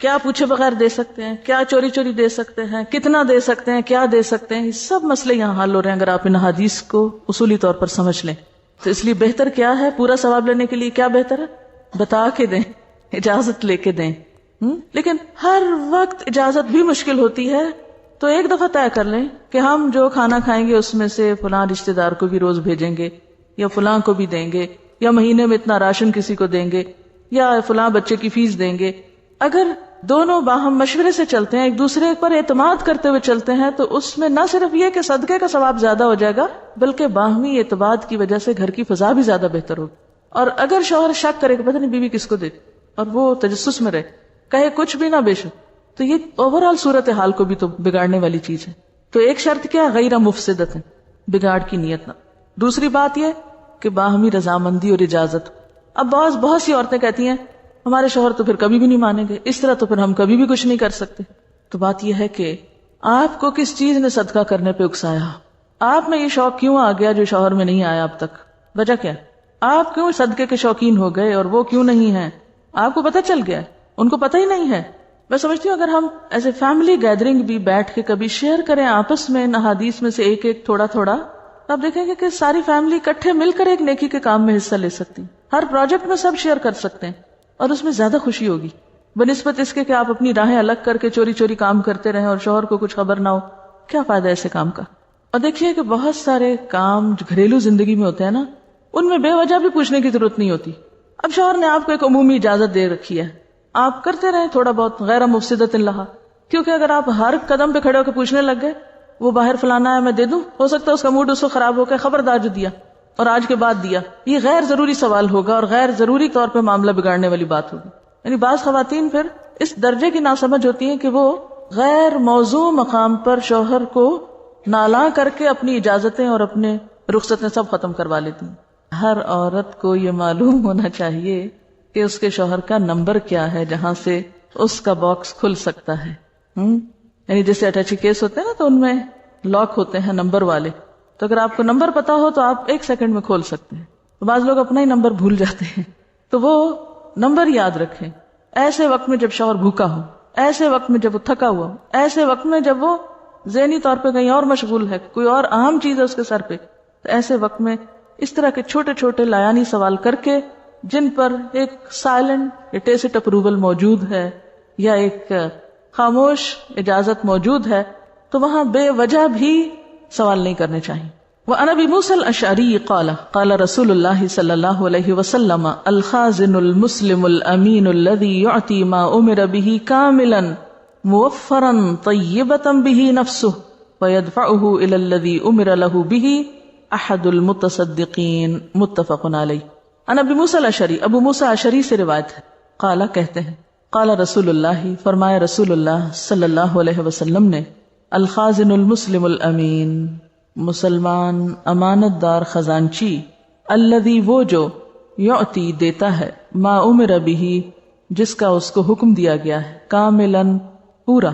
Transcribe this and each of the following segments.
کیا پوچھے بغیر دے سکتے ہیں، کیا چوری چوری دے سکتے ہیں، کتنا دے سکتے ہیں، کیا دے سکتے ہیں، یہ سب مسئلے یہاں حل ہو رہے ہیں اگر آپ ان حدیث کو اصولی طور پر سمجھ لیں. تو اس لیے بہتر کیا ہے، پورا ثواب لینے کے لیے کیا بہتر ہے، بتا کے دیں، اجازت لے کے دیں. لیکن ہر وقت اجازت بھی مشکل ہوتی ہے، تو ایک دفعہ طے کر لیں کہ ہم جو کھانا کھائیں گے اس میں سے فلاں رشتے دار کو بھی روز بھیجیں گے، یا فلاں کو بھی دیں گے، یا مہینے میں اتنا راشن کسی کو دیں گے، یا فلاں بچے کی فیس دیں گے. اگر دونوں باہم مشورے سے چلتے ہیں، ایک دوسرے پر اعتماد کرتے ہوئے چلتے ہیں، تو اس میں نہ صرف یہ کہ صدقے کا ثواب زیادہ ہو جائے گا، بلکہ باہمی اعتماد کی وجہ سے گھر کی فضا بھی زیادہ بہتر ہوگی. اور اگر شوہر شک کرے کہ پتہ نہیں بیوی کس کو دے، اور وہ تجسس میں رہے، کہے کچھ بھی نہ بے شک، تو یہ اوور آل صورتحال کو بھی تو بگاڑنے والی چیز ہے. تو ایک شرط کیا، غیر مفسدت ہے، بگاڑ کی نیت نہ. دوسری بات یہ کہ باہمی رضامندی اور اجازت. اب بہت سی عورتیں کہتی ہیں ہمارے شوہر تو پھر کبھی بھی نہیں مانیں گے، اس طرح تو پھر ہم کبھی بھی کچھ نہیں کر سکتے. تو بات یہ ہے کہ آپ کو کس چیز نے صدقہ کرنے پہ اکسایا، آپ میں یہ شوق کیوں آ گیا جو شوہر میں نہیں آیا اب تک، وجہ کیا، آپ کیوں صدقے کے شوقین ہو گئے اور وہ کیوں نہیں ہیں. آپ کو پتہ چل گیا، ان کو پتہ ہی نہیں ہے. میں سمجھتی ہوں اگر ہم ایز اے فیملی گیدرنگ بھی بیٹھ کے کبھی شیئر کریں آپس میں ان احادیث میں سے ایک ایک تھوڑا تھوڑا، تو آپ دیکھیں گے کہ ساری فیملی اکٹھے مل کر ایک نیکی کے کام میں حصہ لے سکتی. ہر پروجیکٹ میں سب شیئر کر سکتے ہیں اور اس میں زیادہ خوشی ہوگی بنسبت اس کے کہ آپ اپنی راہیں الگ کر کے چوری چوری کام کرتے رہیں اور شوہر کو کچھ خبر نہ ہو. کیا فائدہ ایسے کام کا. اور دیکھیے کہ بہت سارے کام جو گھریلو زندگی میں ہوتے ہیں نا، ان میں بے وجہ بھی پوچھنے کی ضرورت نہیں ہوتی. اب شوہر نے آپ کو ایک عمومی اجازت دے رکھی ہے، آپ کرتے رہیں تھوڑا بہت غیر مفسدت اللہ. کیونکہ اگر آپ ہر قدم پہ کھڑے ہو کے پوچھنے لگ گئے وہ باہر فلانا ہے میں دے دوں، ہو سکتا ہے اس کا موڈ اس کو خراب ہو کے خبردار جو دیا اور آج کے بعد دیا، یہ غیر ضروری سوال ہوگا اور غیر ضروری طور پہ معاملہ بگاڑنے والی بات ہوگی. یعنی بعض خواتین پھر اس درجے کی ناسمجھ ہوتی ہیں کہ وہ غیر موضوع مقام پر شوہر کو نالاں کر کے اپنی اجازتیں اور اپنے رخصتیں سب ختم کروا لیتی ہیں. ہر عورت کو یہ معلوم ہونا چاہیے کہ اس کے شوہر کا نمبر کیا ہے جہاں سے اس کا باکس کھل سکتا ہے. یعنی جیسے اٹیچی کیس ہوتے ہیں نا تو ان میں لاک ہوتے ہیں نمبر والے، تو اگر آپ کو نمبر پتا ہو تو آپ 1 سیکنڈ میں کھول سکتے ہیں. بعض لوگ اپنا ہی نمبر بھول جاتے ہیں، تو وہ نمبر یاد رکھیں. ایسے وقت میں جب شوہر بھوکا ہو، ایسے وقت میں جب وہ تھکا ہوا ہو، ایسے وقت میں جب وہ ذہنی طور پہ کہیں اور مشغول ہے، کوئی اور اہم چیز ہے اس کے سر پہ، تو ایسے وقت میں اس طرح کے چھوٹے چھوٹے لایانی سوال کر کے جن پر ایک سائلنٹ ٹیسٹ اپروول موجود ہے یا ایک خاموش اجازت موجود ہے، تو وہاں بے وجہ بھی سوال نہیں کرنے چاہیے. وعن ابی موسیٰ الاشعری قال قال رسول اللہ صلی اللہ علیہ وسلم الخازن المسلم الامین الذي يعطي ما امر به كاملا موفرا طیبتا به نفسه ويدفعه الى الذي امر له به احد المتصدقین. متفق علیہ. عن ابی موسیٰ الاشعری، ابو موسیٰ اشعری سے روایت ہے، قال کہتے ہیں قال رسول اللہ، فرمایا رسول اللہ صلی اللہ علیہ وسلم نے، الخازن المسلم الامین، مسلمان امانت دار خزانچی، الذی وہ جو، یعطی دیتا ہے، ما امر به جس کا اس کو حکم دیا گیا ہے، کاملاً پورا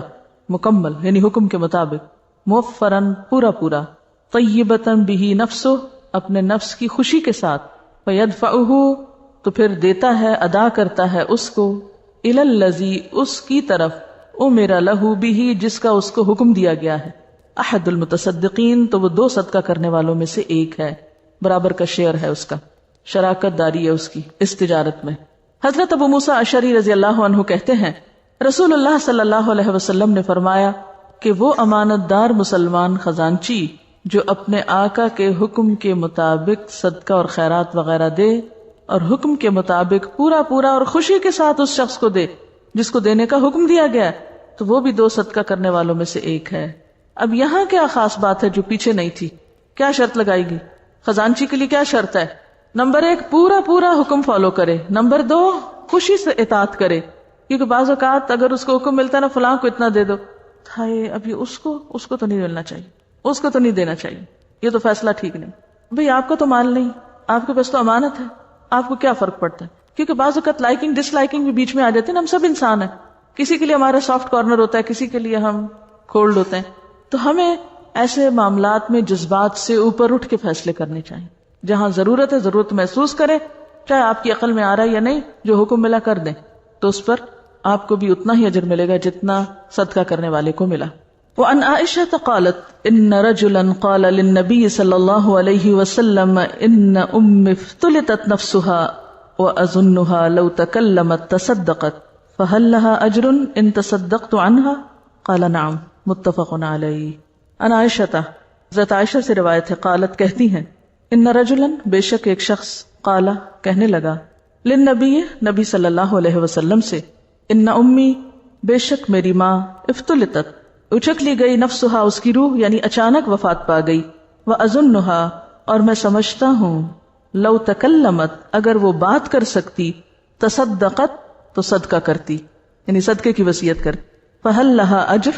مکمل یعنی حکم کے مطابق، موفراً پورا پورا، طیبتاً به نفسہ اپنے نفس کی خوشی کے ساتھ، فیدفعہ تو پھر دیتا ہے ادا کرتا ہے اس کو، الی الذی اس کی طرف، امر لہ به جس کا اس کو حکم دیا گیا ہے، احد المتصدقین تو وہ 2 صدقہ کرنے والوں میں سے ایک ہے، برابر کا شیئر ہے اس کا، شراکت داری ہے اس کی اس تجارت میں. حضرت ابو موسیٰ اشعری رضی اللہ عنہ کہتے ہیں رسول اللہ صلی اللہ علیہ وسلم نے فرمایا کہ وہ امانت دار مسلمان خزانچی جو اپنے آقا کے حکم کے مطابق صدقہ اور خیرات وغیرہ دے اور حکم کے مطابق پورا پورا اور خوشی کے ساتھ اس شخص کو دے جس کو دینے کا حکم دیا گیا، تو وہ بھی 2 صدقہ کرنے والوں میں سے ایک ہے. اب یہاں کیا خاص بات ہے جو پیچھے نہیں تھی؟ کیا شرط لگائی گئی خزانچی کے لیے؟ کیا شرط ہے؟ نمبر 1 پورا پورا حکم فالو کرے، نمبر 2 خوشی سے اطاعت کرے. کیونکہ بعض اوقات اگر اس کو حکم ملتا ہے نا فلاں کو اتنا دے دو، ہائے اب یہ اس کو تو نہیں ملنا چاہیے، اس کو تو نہیں دینا چاہیے، یہ تو فیصلہ ٹھیک نہیں. بھئی آپ کو تو مال نہیں، آپ کے پاس تو امانت ہے، آپ کو کیا فرق پڑتا ہے؟ کیونکہ بعض اوقات لائکنگ ڈس لائکنگ بھی بیچ میں آ جاتے ہیں نا، ہم سب انسان ہیں، کسی کے لیے ہمارا سافٹ کارنر ہوتا ہے، کسی کے لیے ہم کولڈ ہوتے ہیں. تو ہمیں ایسے معاملات میں جذبات سے اوپر اٹھ کے فیصلے کرنے چاہیے. جہاں ضرورت ہے ضرورت محسوس کریں، چاہے آپ کی عقل میں آ رہا ہے یا نہیں، جو حکم ملا کر دیں تو اس پر آپ کو بھی اتنا ہی اجر ملے گا جتنا صدقہ کرنے والے کو ملا. وعن عائشة قالت ان رجلا قال للنبي صلى الله عليه وسلم ان ام افتلتت نفسها واظنها لو تكلمت تصدقت فهل لها اجر ان تصدقت عنها قال نعم متفق علیہ. عن عائشة حضرت عائشہ سے روایت ہے قالت کہتی ہیں ان رجلا بے شک ایک شخص قال کہنے لگا للنبی نبی صلی اللہ علیہ وسلم سے ان امی بے شک میری ماں افتلتت اچک لی گئی نفسها اس کی روح یعنی اچانک وفات پا گئی وَأَظُنُّهَا اور میں سمجھتا ہوں لو تکلمت اگر وہ بات کر سکتی تصدقت تو صدقہ کرتی یعنی صدقے کی وصیت کر. فَهَلْ لَهَا أَجْرٌ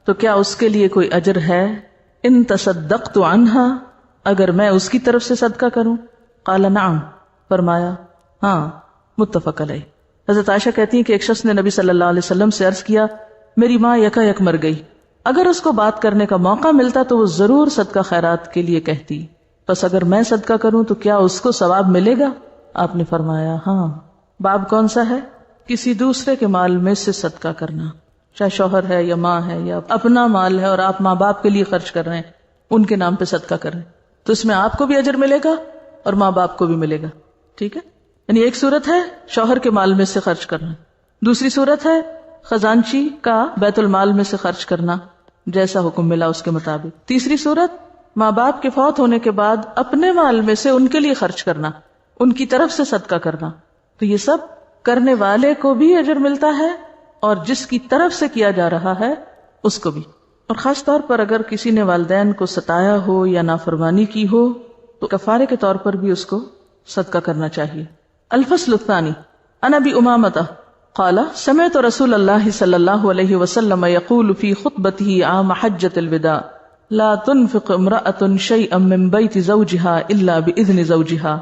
تو کیا اس کے لیے کوئی اجر ہے ان تصدقت عنها اگر میں اس کی طرف سے صدقہ کروں. قال نعم فرمایا ہاں متفق علیہ. حضرت عائشہ کہتی ہیں کہ ایک شخص نے نبی صلی اللہ علیہ وسلم سے عرض کیا میری ماں یکا یک مر گئی، اگر اس کو بات کرنے کا موقع ملتا تو وہ ضرور صدقہ خیرات کے لیے کہتی، بس اگر میں صدقہ کروں تو کیا اس کو ثواب ملے گا؟ آپ نے فرمایا ہاں. باب کون سا ہے؟ کسی دوسرے کے مال میں سے صدقہ کرنا، چاہے شوہر ہے یا ماں ہے یا اپنا مال ہے اور آپ ماں باپ کے لیے خرچ کر رہے ہیں، ان کے نام پہ صدقہ کر رہے ہیں تو اس میں آپ کو بھی اجر ملے گا اور ماں باپ کو بھی ملے گا. ٹھیک ہے، یعنی ایک صورت ہے شوہر کے مال میں سے خرچ کرنا، دوسری صورت ہے خزانچی کا بیت المال میں سے خرچ کرنا جیسا حکم ملا اس کے مطابق، تیسری صورت ماں باپ کے فوت ہونے کے بعد اپنے مال میں سے ان کے لیے خرچ کرنا، ان کی طرف سے صدقہ کرنا. تو یہ سب کرنے والے کو بھی اجر ملتا ہے اور جس کی طرف سے کیا جا رہا ہے اس کو بھی. اور خاص طور پر اگر کسی نے والدین کو ستایا ہو یا نافرمانی کی ہو تو کفارے کے طور پر بھی اس کو صدقہ کرنا چاہیے. الفصل الثانی عن ابی امامۃ قال سمعت رسول اللہ صلی اللہ علیہ وسلم یقول فی خطبته عام حجۃ الوداع لا تنفق امرأة شیئا من بیت زوجها الا باذن زوجها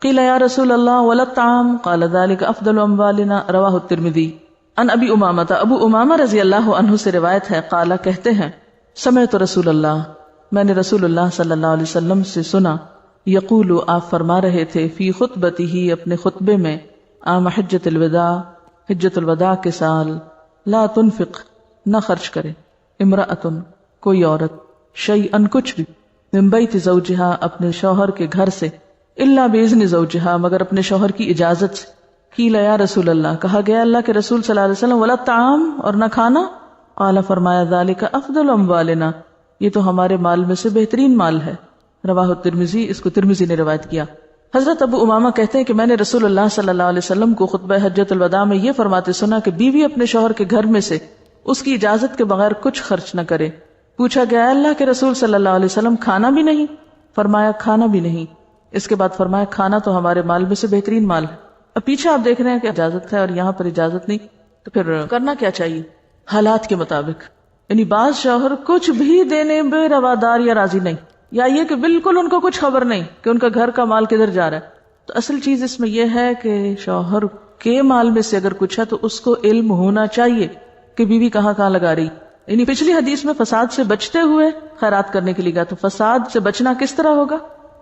قیل یا رسول اللہ ولا الطعام قال ذلك افضل اموالنا رواہ الترمذی. عن ابی امامۃ ابو امامہ رضی اللہ عنہ سے روایت ہے قال کہتے ہیں سمعت رسول اللہ میں نے رسول اللہ صلی اللہ علیہ وسلم سے سنا یقول آپ فرما رہے تھے فی خطبته اپنے خطبے میں عام حجۃ الوداع حجت الوداع کے سال لا تنفق نہ خرچ کرے امرأۃ کوئی عورت شیئن کچھ بھی من بیت زوجہا اپنے شوہر کے گھر سے الا باذن زوجہا مگر اپنے شوہر کی اجازت سے. قیل یا رسول اللہ کہا گیا اللہ کے رسول صلی اللہ علیہ وسلم ولا الطعام اور نہ کھانا. قال فرمایا ذالک افضل اموالنا یہ تو ہمارے مال میں سے بہترین مال ہے. رواہ الترمذی اس کو ترمذی نے روایت کیا. حضرت ابو امامہ کہتے ہیں کہ میں نے رسول اللہ صلی اللہ علیہ وسلم کو خطبہ حجۃ الوداع میں یہ فرماتے سنا کہ بیوی اپنے شوہر کے گھر میں سے اس کی اجازت کے بغیر کچھ خرچ نہ کرے. پوچھا گیا اللہ کے رسول صلی اللہ علیہ وسلم کھانا بھی نہیں؟ فرمایا کھانا بھی نہیں. اس کے بعد فرمایا کھانا تو ہمارے مال میں سے بہترین مال ہے. اب پیچھے آپ دیکھ رہے ہیں کہ اجازت ہے اور یہاں پر اجازت نہیں، تو پھر کرنا کیا چاہیے حالات کے مطابق. یعنی بعض شوہر کچھ بھی دینے میں روادار یا راضی نہیں، یا یہ کہ بالکل ان کو کچھ خبر نہیں کہ ان کا گھر کا مال کدھر جا رہا ہے. تو اصل چیز اس میں یہ ہے کہ شوہر کے مال میں سے اگر کچھ ہے تو اس کو علم ہونا چاہیے کہ بیوی کہاں کہاں لگا رہی. یعنی پچھلی حدیث میں فساد سے بچتے ہوئے خیرات کرنے کے لیے کہا، تو فساد سے بچنا کس طرح ہوگا؟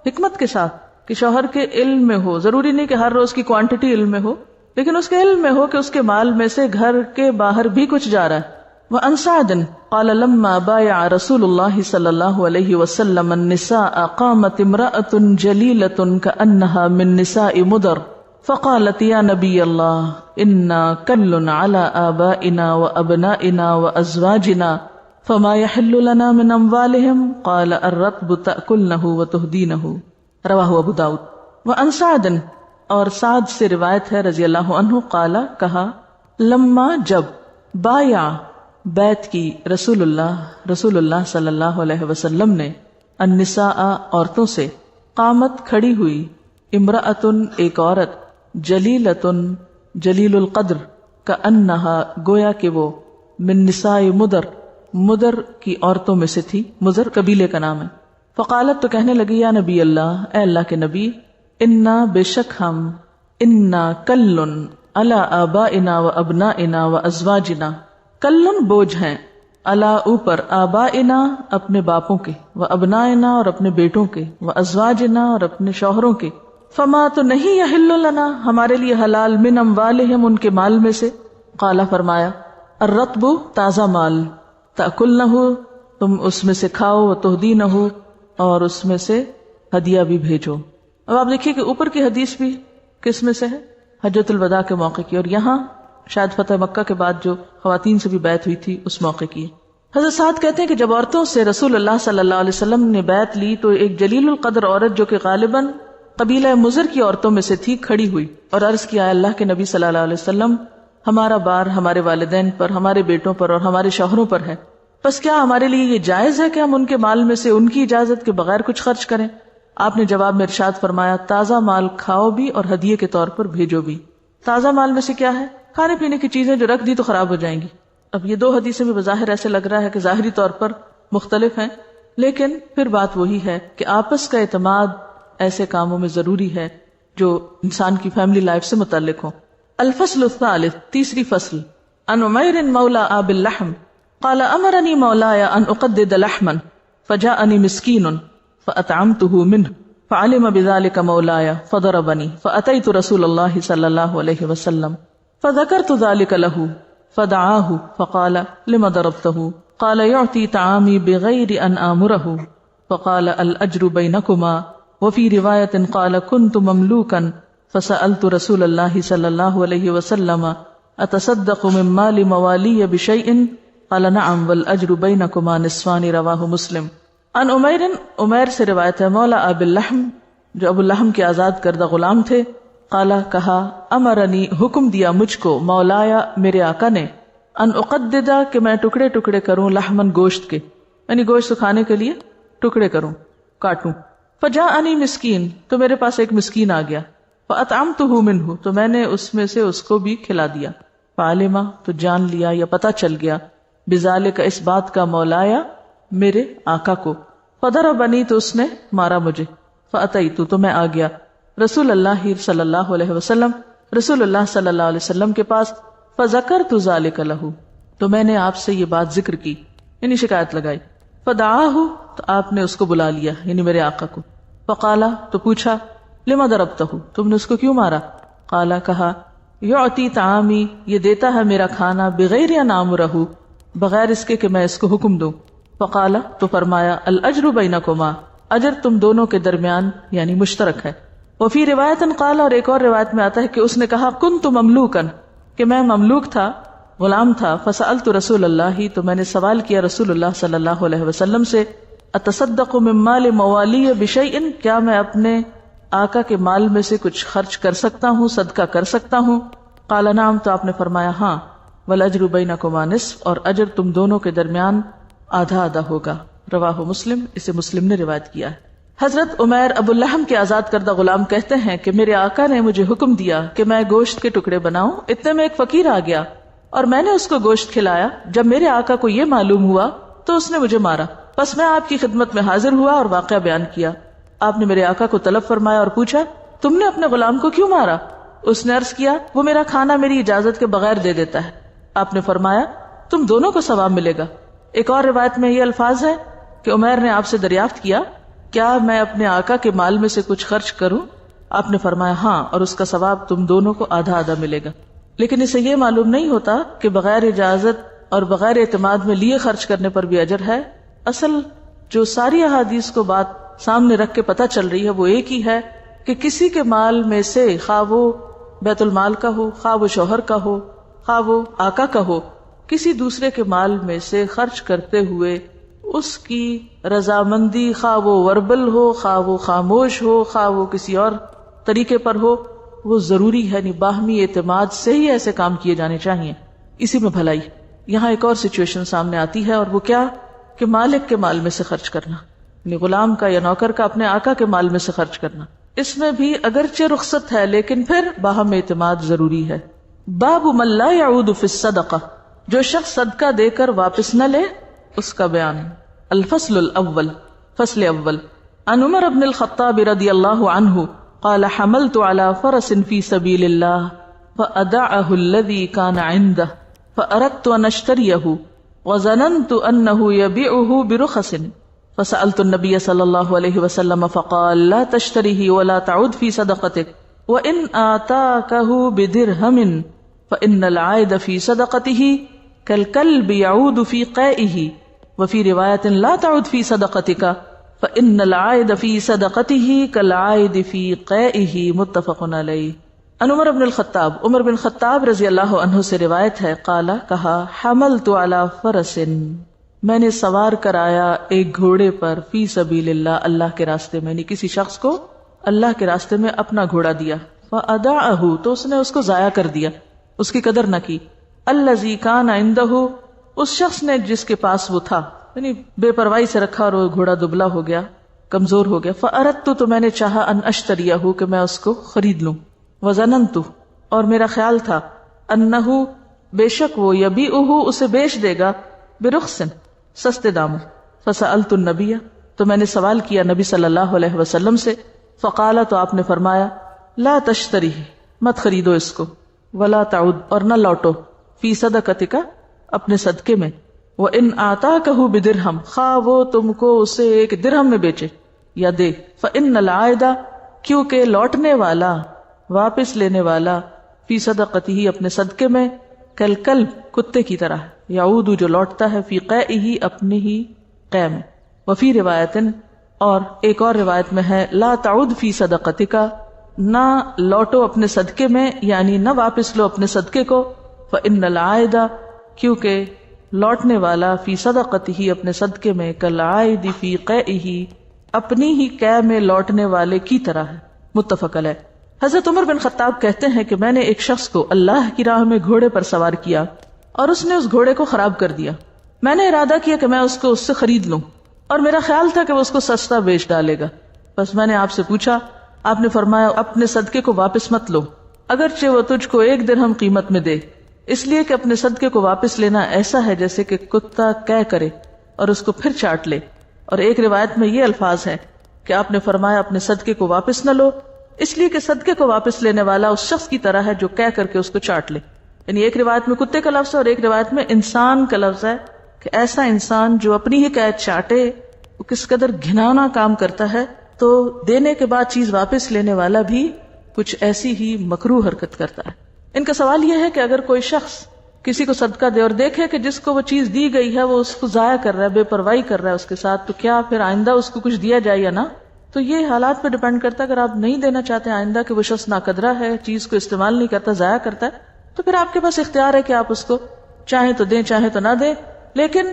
حکمت کے ساتھ کہ شوہر کے علم میں ہو. ضروری نہیں کہ ہر روز کی کوانٹٹی علم میں ہو، لیکن اس کے علم میں ہو کہ اس کے مال میں سے گھر کے باہر بھی کچھ جا رہا ہے. وعن سعد قال لما بايع رسول الله صلى الله عليه وسلم النساء قامت امرأة جليلة كأنها من نساء مدر فقالت يا نبي الله إنا كل على آبائنا وأبنائنا وأزواجنا فما يحل لنا من أموالهم قال الرطب تأكلنه وتهدينه رواه أبو داود. وعن سعد اور سعد سے روایت ہے رضی اللہ عنہ قال کہا لما جب بایا بیعت کی رسول اللہ صلی اللہ علیہ وسلم نے النساء عورتوں سے قامت کھڑی ہوئی امرأتن ایک عورت جلیلتن جلیل القدر کأنہا گویا کہ وہ من نساء مدر کی عورتوں میں سے تھی. مدر قبیلے کا نام ہے. فقالت تو کہنے لگی یا نبی اللہ اے اللہ کے نبی انا بے شک ہم انا کلن علی آبائنا و ابنائنا و ازواجنا کلن بوجھ ہیں علی اوپر آبائنا اپنے باپوں کے و ابنائنا اور اپنے بیٹوں کے و ازواجنا اور اپنے شوہروں کے فما تو نہیں یحل لنا ہمارے لیے حلال من اموالہم ان کے مال میں سے قال فرمایا الرطب تازہ مال، تأکلنہ تم اس میں سے کھاؤ، وتہدینہ اور اس میں سے ہدیہ بھی بھیجو۔ اب آپ دیکھیے کہ اوپر کی حدیث بھی کس میں سے ہے؟ حجۃ الوداع کے موقع کی، اور یہاں شاید فتح مکہ کے بعد جو خواتین سے بھی بیعت ہوئی تھی اس موقع کی۔ حضرت سعد کہتے ہیں کہ جب عورتوں سے رسول اللہ صلی اللہ علیہ وسلم نے بیعت لی تو ایک جلیل القدر عورت جو کہ غالباً قبیلہ مضر کی عورتوں میں سے تھی کھڑی ہوئی اور عرض کیا، اللہ کے نبی صلی اللہ علیہ وسلم، ہمارا بار ہمارے والدین پر، ہمارے بیٹوں پر اور ہمارے شوہروں پر ہے، بس کیا ہمارے لیے یہ جائز ہے کہ ہم ان کے مال میں سے ان کی اجازت کے بغیر کچھ خرچ کریں؟ آپ نے جواب میں ارشاد فرمایا، تازہ مال کھاؤ بھی اور ہدیے کے طور پر بھیجو بھی۔ تازہ مال میں سے کیا ہے؟ کھانے پینے کی چیزیں جو رکھ دی تو خراب ہو جائیں گی۔ اب یہ دو حدیثیں بھی بظاہر ایسے لگ رہا ہے کہ ظاہری طور پر مختلف ہیں، لیکن پھر بات وہی ہے کہ آپس کا اعتماد ایسے کاموں میں ضروری ہے جو انسان کی فیملی لائف سے متعلق ہوں۔ الفصل الثالث، تیسری فصل، عن عمیر مولا آب اللحم قال امرني مولاي ان اقدد لحما فجاءني مسكين فاطعمته منه فعلم بذلك مولاي فضربني فاتيت رسول الله صلى الله عليه وسلم فذكرت ذلك له فدعاه فقال لما ضربته قال يعطي طعامي بغير ان آمره فقال الاجر بينكما وفي رواية قال كنت مملوكا فسألت رسول الله صلى الله عليه وسلم اتصدق من مال موالي بشيء قال نعم والاجر بینکما نصفان، رواہ مسلم۔ ان عمیر سے روایت ہے مولا اب اللحم جو ابو اللحم کے آزاد کردہ غلام تھے، قال کہا، امرنی حکم دیا مجھ کو، مولایا میرے آقا نے، ان اقددا کہ میں ٹکڑے ٹکڑے کروں، لحمن گوشت کے، یعنی گوشت کھانے کے لیے ٹکڑے کروں، کاٹوں۔ فجاءنی مسکین تو میرے پاس ایک مسکین آ گیا، فاطعمتہ منہ تو میں نے اس میں سے اس کو بھی کھلا دیا، فعلما تو جان لیا یا پتہ چل گیا، بذالک اس بات کا، مولایا میرے آقا کو، فضربنی تو اس نے مارا مجھے، فاتیت تو میں آ گیا رسول اللہ صلی اللہ علیہ وسلم، رسول اللہ صلی اللہ علیہ وسلم کے پاس، فذکرت ذالک لہ تو میں نے آپ سے یہ بات ذکر کی، یعنی شکایت لگائی، فدعاہ تو آپ نے اس کو بلا لیا یعنی میرے آقا کو، فقالا تو پوچھا، لما ضربتہ تم نے اس کو کیوں مارا؟ قالا کہا، یعطی طعامی یہ دیتا ہے میرا کھانا، بغیر ان آمرہ بغیر اس کے کہ میں اس کو حکم دوں، فقالا تو فرمایا، الاجر بینکما اجر تم دونوں کے درمیان یعنی مشترک ہے۔ وفی روایت قال اور ایک اور روایت میں آتا ہے کہ اس نے کہا، کنت مملوکا کہ میں مملوک تھا، غلام تھا، فسألت رسول اللہ تو میں نے سوال کیا رسول اللہ صلی اللہ علیہ وسلم سے، اتصدق من مال موالی بشیء کیا میں اپنے آقا کے مال میں سے کچھ خرچ کر سکتا ہوں، صدقہ کر سکتا ہوں؟ قال نعم تو آپ نے فرمایا ہاں، والاجر بینکما نصف اور اجر تم دونوں کے درمیان آدھا آدھا ہوگا، رواہ مسلم اسے مسلم نے روایت کیا ہے۔ حضرت عمیر ابو اللحم کے آزاد کردہ غلام کہتے ہیں کہ میرے آقا نے مجھے حکم دیا کہ میں گوشت کے ٹکڑے بناؤں، اتنے میں ایک فقیر آ گیا اور میں نے اس کو گوشت کھلایا، جب میرے آقا کو یہ معلوم ہوا تو اس نے مجھے مارا، پس میں آپ کی خدمت میں حاضر ہوا اور واقعہ بیان کیا۔ آپ نے میرے آقا کو طلب فرمایا اور پوچھا، تم نے اپنے غلام کو کیوں مارا؟ اس نے عرض کیا، وہ میرا کھانا میری اجازت کے بغیر دے دیتا ہے۔ آپ نے فرمایا، تم دونوں کو ثواب ملے گا۔ ایک اور روایت میں یہ الفاظ ہے کہ عمیر نے آپ سے دریافت کیا، کیا میں اپنے آقا کے مال میں سے کچھ خرچ کروں؟ آپ نے فرمایا ہاں، اور اس کا ثواب تم دونوں کو آدھا آدھا ملے گا۔ لیکن اسے یہ معلوم نہیں ہوتا کہ بغیر اجازت اور بغیر اعتماد میں لیے خرچ کرنے پر بھی اجر ہے۔ اصل جو ساری احادیث کو بات سامنے رکھ کے پتہ چل رہی ہے وہ ایک ہی ہے کہ کسی کے مال میں سے، خواہ وہ بیت المال کا ہو، خواہ وہ شوہر کا ہو، خواہ وہ آقا کا ہو، کسی دوسرے کے مال میں سے خرچ کرتے ہوئے اس کی رضامندی، خواہ وہ وربل ہو، خواہ وہ خاموش ہو، خواہ وہ کسی اور طریقے پر ہو، وہ ضروری ہے، یعنی باہمی اعتماد سے ہی ایسے کام کیے جانے چاہیے، اسی میں بھلائی۔ یہاں ایک اور سچویشن سامنے آتی ہے اور وہ کیا کہ مالک کے مال میں سے خرچ کرنا، یعنی غلام کا یا نوکر کا اپنے آقا کے مال میں سے خرچ کرنا۔ اس میں بھی اگرچہ رخصت ہے لیکن پھر باہم اعتماد ضروری ہے۔ باب من لا يعود في الصدقہ، جو شخص صدقہ دے کر واپس نہ لے، اس کا بیان۔ الفصل الاول، فصل اول، عن عمر بن الخطاب رضی اللہ عنہ قال حملت على فرس في سبيل الله فأدعه الذي كان عنده فأردت أن أشتريه وظننت أنه يبيعه برخص فسألت النبي صلى الله عليه وسلم فقال لا تشتريه ولا تعود في صدقتك وإن آتاكه بدرهم فإن العائد في صدقته كالكلب يعود في قائه وفي رواية لا تعود في صدقتك فإن العائد في صدقته كالعائد في قائه متفق علیہ۔ ان عمر بن الخطاب، عمر بن خطاب رضی اللہ عنہ سے روایت ہے، قال کہا، حملت علی فرس، میں نے سوار کرایا ایک گھوڑے پر، فی سبیل اللہ، اللہ کے راستے میں، یعنی کسی شخص کو اللہ کے راستے میں اپنا گھوڑا دیا، فأداعہ، تو اس نے اس کو ضائع کر دیا، اس کی قدر نہ کی، الذی کان عندہ، اس شخص نے جس کے پاس وہ تھا، یعنی بے پرواہی سے رکھا اور وہ گھوڑا دبلا ہو گیا، کمزور ہو گیا، فأردت، تو میں نے چاہا، ان اشتریہ، کہ میں اس کو خرید لوں، وظننت، اور میرا خیال تھا، انہ، بے شک وہ، یبیعہ، اسے بیچ دے گا، برخص، سستے داموں، فسألت النبی، تو میں نے سوال کیا نبی صلی اللہ علیہ وسلم سے، فقال، تو آپ نے فرمایا، لا تشتری، مت خریدو اس کو، ولا تعود، اور نہ لوٹو، فی صدقتک، اپنے صدقے میں، وَإِنْ آتَاكَهُ بِدِرْہَمْ، خواہ وہ تم کو اسے ایک درہم میں بیچے یا دے، فَإِنَّ الْعَائِدَ، کیونکہ لوٹنے والا، واپس لینے والا، فی صدقتہ، اپنے صدقے میں، کالکلب، کتے کی طرح، یعود، جو لوٹتا ہے، فی قیئہ، اپنے ہی قے میں، وفی روایت، اور ایک اور روایت میں ہے، لا تعود فی صدقتک، نہ لوٹو اپنے صدقے میں، یعنی نہ واپس لو اپنے صدقے کو، فإن العائد، کیونکہ لوٹنے والا، فی صدقتہ، اپنے صدقے میں، کالعائد فی قیئہ، اپنی ہی قے میں لوٹنے والے کی طرح ہے، متفق علیہ۔ حضرت عمر بن خطاب کہتے ہیں کہ میں نے ایک شخص کو اللہ کی راہ میں گھوڑے پر سوار کیا اور اس نے اس گھوڑے کو خراب کر دیا، میں نے ارادہ کیا کہ میں اس کو اس سے خرید لوں، اور میرا خیال تھا کہ وہ اس کو سستا بیچ ڈالے گا، بس میں نے آپ سے پوچھا، آپ نے فرمایا، اپنے صدقے کو واپس مت لو، اگرچہ وہ تجھ کو 1 درہم قیمت میں دے، اس لیے کہ اپنے صدقے کو واپس لینا ایسا ہے جیسے کہ کتا قے کرے اور اس کو پھر چاٹ لے۔ اور ایک روایت میں یہ الفاظ ہے کہ آپ نے فرمایا، اپنے صدقے کو واپس نہ لو، اس لیے کہ صدقے کو واپس لینے والا اس شخص کی طرح ہے جو قے کر کے اس کو چاٹ لے، یعنی ایک روایت میں کتے کا لفظ ہے اور ایک روایت میں انسان کا لفظ ہے، کہ ایسا انسان جو اپنی ہی قید چاٹے، وہ کس قدر گھناؤنا کام کرتا ہے۔ تو دینے کے بعد چیز واپس لینے والا بھی کچھ ایسی ہی مکروہ حرکت کرتا ہے۔ ان کا سوال یہ ہے کہ اگر کوئی شخص کسی کو صدقہ دے اور دیکھے کہ جس کو وہ چیز دی گئی ہے وہ اس کو ضائع کر رہا ہے، بے پرواہی کر رہا ہے اس کے ساتھ، تو کیا پھر آئندہ اس کو کچھ دیا جائے یا نہ؟ تو یہ حالات پہ ڈیپینڈ کرتا ہے۔ اگر آپ نہیں دینا چاہتے آئندہ کہ وہ شخص ناقدرہ ہے، چیز کو استعمال نہیں کرتا، ضائع کرتا ہے، تو پھر آپ کے پاس اختیار ہے کہ آپ اس کو چاہیں تو دیں، چاہیں تو نہ دیں، لیکن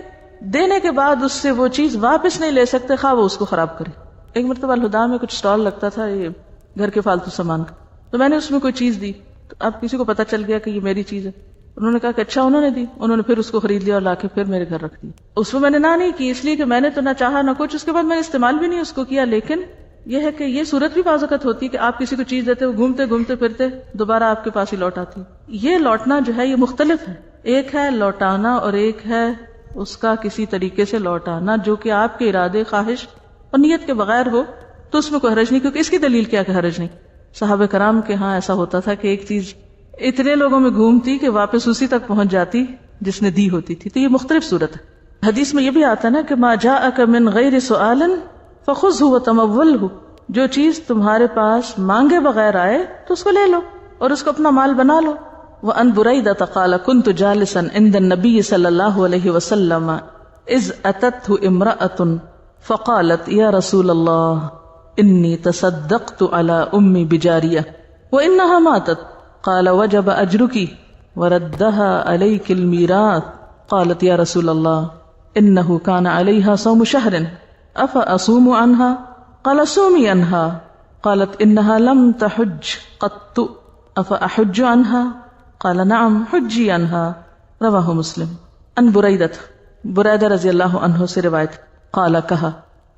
دینے کے بعد اس سے وہ چیز واپس نہیں لے سکتے، خواہ وہ اس کو خراب کرے۔ ایک مرتبہ الہدا میں کچھ سٹال لگتا تھا یہ گھر کے فالتو سامان کا، تو میں نے اس میں کوئی چیز دی، تو اب کسی کو پتا چل گیا کہ یہ میری چیز ہے، انہوں نے کہا کہ اچھا، انہوں نے دی، انہوں نے پھر اس کو خرید لیا اور لا کے پھر میرے گھر رکھ دی۔ اس میں نے نہ نہیں کی، اس لیے کہ میں نے تو نہ چاہا نہ کچھ، اس کے بعد میں نے استعمال بھی نہیں اس کو کیا۔ لیکن یہ ہے کہ یہ صورت بھی بعض اوقات ہوتی ہے کہ آپ کسی کو چیز دیتے، وہ گھومتے گھومتے پھرتے دوبارہ آپ کے پاس ہی لوٹ آتی۔ یہ لوٹنا جو ہے یہ مختلف ہے، ایک ہے لوٹانا اور ایک ہے اس کا کسی طریقے سے لوٹانا جو کہ آپ کے ارادے، خواہش اور نیت کے بغیر ہو، تو اس میں کوئی حرج نہیں، کیونکہ اس کی دلیل کیا کہ حرج نہیں۔ صحابہ کرام کے ہاں ایسا ہوتا تھا کہ ایک چیز اتنے لوگوں میں گھومتی کہ واپس اسی تک پہنچ جاتی جس نے دی ہوتی تھی۔ تو یہ مختلف صورت ہے۔ حدیث میں یہ بھی آتا ہے نا کہ ما جاءک من غیر سؤال فخذہ وتمولہ، جو چیز تمہارے پاس مانگے بغیر آئے تو اس کو لے لو اور اس کو اپنا مال بنا لو۔ وان بریدہ قال كنت جالسا عند النبي صلی اللہ علیہ وسلم اذ اتته امرأة فقالت یا رسول اللہ انی تصدقت على امی بجاریہ وانها ماتت، قال وجب اجرکی وردها علیک المیراث، قالت یا رسول اللہ انه كان علیها صوم شهر افاصوم عنها، قال صومي عنها، قالت انها لم تحج قط افاحج عنها، قال نعم حجی عنها، رواہ مسلم۔ ان بریدہ رضی اللہ عنہ سے روایت، قال کہا،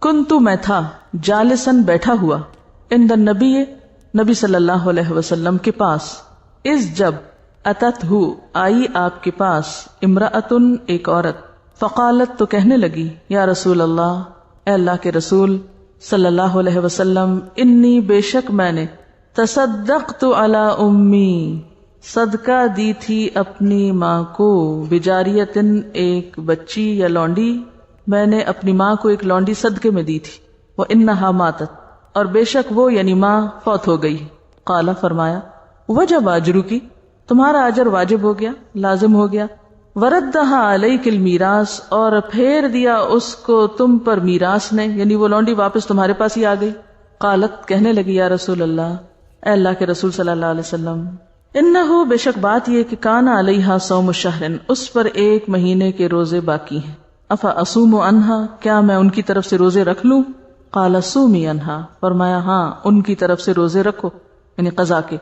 کنتو میں تھا، جالسن بیٹھا ہوا، عند النبی نبی صلی اللہ علیہ وسلم کے پاس، اس جب اتتہ آئی آپ کے پاس، امرأتن ایک عورت، فقالت تو کہنے لگی، یا رسول اللہ اے اللہ کے رسول صلی اللہ علیہ وسلم، انی بے شک میں نے، تصدقت علی امی صدقہ دی تھی اپنی ماں کو، بجاریتن ایک بچی یا لونڈی، میں نے اپنی ماں کو ایک لونڈی صدقے میں دی تھی، وانہا ماتت اور بے شک وہ یعنی ماں فوت ہو گئی، قال فرمایا، وجب اجرکی تمہارا اجر واجب ہو گیا، لازم ہو گیا. وردھا علیک المیراث، اور پھیر دیا اس کو تم پر میراث نے، یعنی وہ لونڈی واپس تمہارے پاس ہی آ گئی. قالت، کہنے لگی، یا رسول اللہ، اے اللہ کے رسول صلی اللہ علیہ وسلم، انہو، بے شک بات یہ کہ کان علیہا صوم شہر، اس پر 1 مہینے کے روزے باقی ہیں. افا اصوم عنہا، کیا میں ان کی طرف سے روزے رکھ لوں؟ قال صومی عنہا، فرمایا ہاں ان کی طرف سے روزے رکھو، یعنی قضا کے.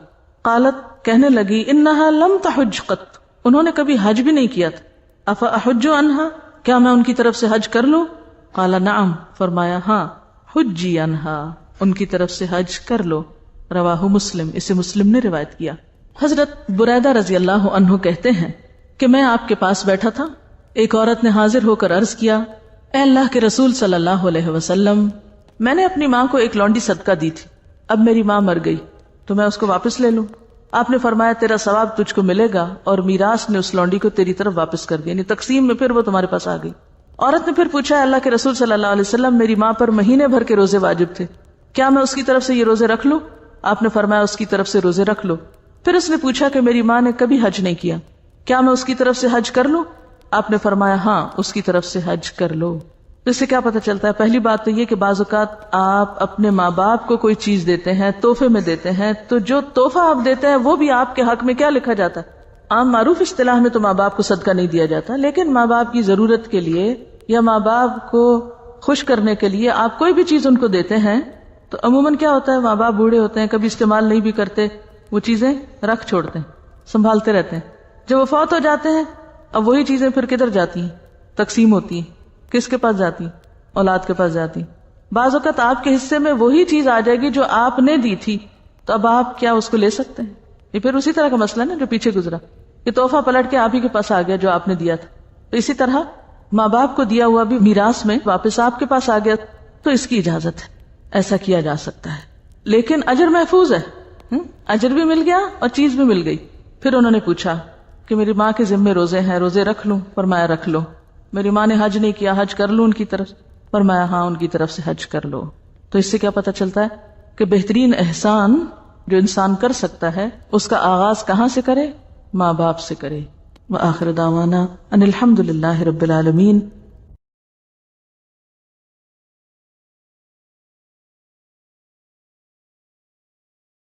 قالت، کہنے لگی، انہا لم تحج قط، انہوں نے کبھی حج بھی نہیں کیا تھا. افا احج عنہا، کیا میں ان کی طرف سے حج کر لوں؟ قال نعم، فرمایا ہاں، حجی عنہا، ان کی طرف سے حج کر لو. رواہ مسلم، اسے مسلم نے روایت کیا. حضرت بریدہ رضی اللہ عنہ کہتے ہیں کہ میں آپ کے پاس بیٹھا تھا، ایک عورت نے حاضر ہو کر عرض کیا، اے اللہ کے رسول صلی اللہ علیہ وسلم، میں نے اپنی ماں کو ایک لونڈی صدقہ دی تھی، اب میری ماں مر گئی تو میں اس کو واپس لے لوں؟ آپ نے فرمایا، تیرا ثواب تجھ کو ملے گا، اور میراث نے اس لونڈی کو تیری طرف واپس کر دیا، یعنی تقسیم میں پھر وہ تمہارے پاس آ گئی. عورت نے پھر پوچھا، اللہ کے رسول صلی اللہ علیہ وسلم، میری ماں پر مہینے بھر کے روزے واجب تھے، کیا میں اس کی طرف سے یہ روزے رکھ لوں؟ آپ نے فرمایا، اس کی طرف سے روزے رکھ لو. پھر اس نے پوچھا کہ میری ماں نے کبھی حج نہیں کیا، کیا میں اس کی طرف سے حج کر لوں؟ آپ نے فرمایا ہاں، اس کی طرف سے حج کر لو. اس سے کیا پتہ چلتا ہے؟ پہلی بات تو یہ کہ بعض اوقات آپ اپنے ماں باپ کو کوئی چیز دیتے ہیں، تحفے میں دیتے ہیں، تو جو تحفہ آپ دیتے ہیں وہ بھی آپ کے حق میں کیا لکھا جاتا ہے؟ عام معروف اصطلاح میں تو ماں باپ کو صدقہ نہیں دیا جاتا، لیکن ماں باپ کی ضرورت کے لیے یا ماں باپ کو خوش کرنے کے لیے آپ کوئی بھی چیز ان کو دیتے ہیں تو عموماً کیا ہوتا ہے، ماں باپ بوڑھے ہوتے ہیں، کبھی استعمال نہیں بھی کرتے، وہ چیزیں رکھ چھوڑتے ہیں، سنبھالتے رہتے ہیں. جب وہ فوت ہو جاتے ہیں، اب وہی چیزیں پھر کدھر جاتی ہیں؟ تقسیم ہوتی ہیں. کس کے پاس جاتی ہیں؟ اولاد کے پاس جاتی ہیں. بعض اوقات آپ کے حصے میں وہی چیز آ جائے گی جو آپ نے دی تھی، تو اب آپ کیا اس کو لے سکتے ہیں؟ یہ پھر اسی طرح کا مسئلہ نا جو پیچھے گزرا، کہ تحفہ پلٹ کے آپ ہی کے پاس آ گیا جو آپ نے دیا تھا. تو اسی طرح ماں باپ کو دیا ہوا بھی میراث میں واپس آپ کے پاس آ گیا، تو اس کی اجازت ہے، ایسا کیا جا سکتا ہے. لیکن اجر محفوظ ہے، اجر بھی مل گیا اور چیز بھی مل گئی. پھر انہوں نے پوچھا کہ میری ماں کے ذمے روزے ہیں، روزے رکھ لوں؟ فرمایا رکھ لو. میری ماں نے حج نہیں کیا، حج کر لوں ان کی طرف؟ فرمایا ہاں، ان کی طرف سے حج کر لو. تو اس سے کیا پتہ چلتا ہے کہ بہترین احسان جو انسان کر سکتا ہے اس کا آغاز کہاں سے کرے؟ ماں باپ سے کرے. وآخر دعوانا ان الحمد للہ رب العالمین.